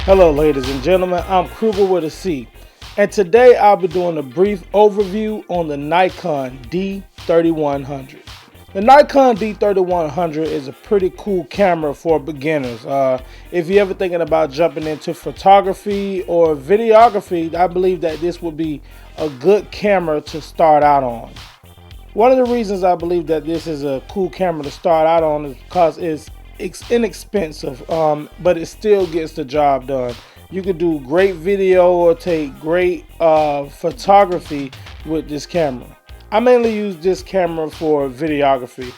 Hello ladies and gentlemen, I'm Kruger with a C, and today I'll be doing a brief overview on the Nikon D3100. The Nikon D3100 is a pretty cool camera for beginners. If you're ever thinking about jumping into photography or videography, I believe that this would be a good camera to start out on. One of the reasons I believe that this is a cool camera to start out on is because it's inexpensive, but it still gets the job done. You could do great video or take great photography with this camera. I mainly use this camera for videography.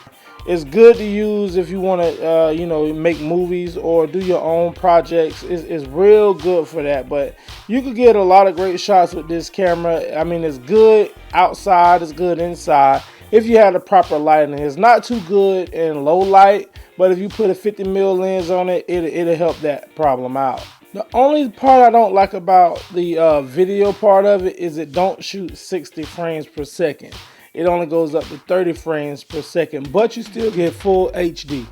It's good to use if you want to, make movies or do your own projects. It's real good for that. But you could get a lot of great shots with this camera. I mean, it's good outside, it's good inside. If you have the proper lighting, it's not too good in low light, but if you put a 50mm lens on it, it'll help that problem out. The only part I don't like about the video part of it is it don't shoot 60 frames per second. It only goes up to 30 frames per second, but you still get full HD.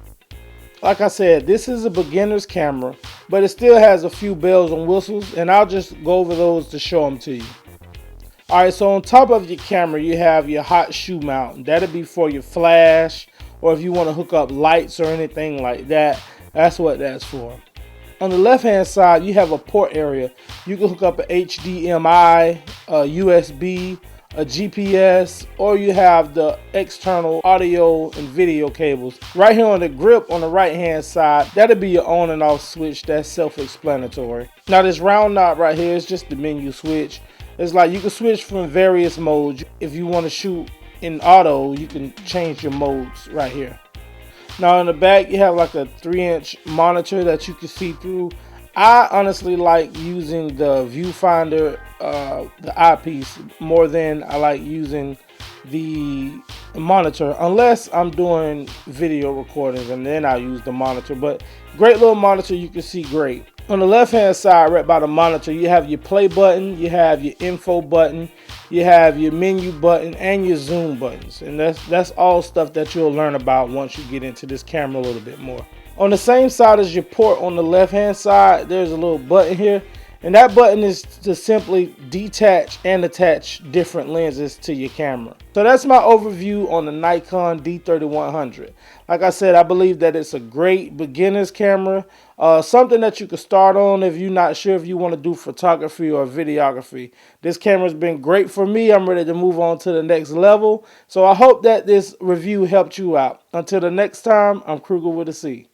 Like I said, this is a beginner's camera, but it still has a few bells and whistles, and I'll just go over those to show them to you. Alright, so on top of your camera, you have your hot shoe mount. That'll be for your flash, or if you want to hook up lights or anything like that, that's what that's for. On the left hand side, you have a port area. You can hook up an HDMI, a USB, a GPS, or you have the external audio and video cables. Right here on the grip on the right hand side, that'll be your on and off switch. That's self-explanatory. Now this round knob right here is just the menu switch. It's like you can switch from various modes. If you want to shoot in auto, you can change your modes right here. Now in the back, you have like a 3-inch monitor that you can see through. I honestly like using the viewfinder, the eyepiece, more than I like using the monitor, unless I'm doing video recordings, and then I use the monitor. But great little monitor, you can see great. On the left hand side, right by the monitor, you have your play button, you have your info button, you have your menu button, and your zoom buttons. And that's all stuff that you'll learn about once you get into this camera a little bit more. On the same side as your port, on the left hand side, there's a little button here, and that button is to simply detach and attach different lenses to your camera. So that's my overview on the Nikon D3100. Like I said, I believe that it's a great beginner's camera, something that you can start on if you're not sure if you want to do photography or videography. This camera's been great for me. I'm ready to move on to the next level. So I hope that this review helped you out. Until the next time, I'm Kruger with a C.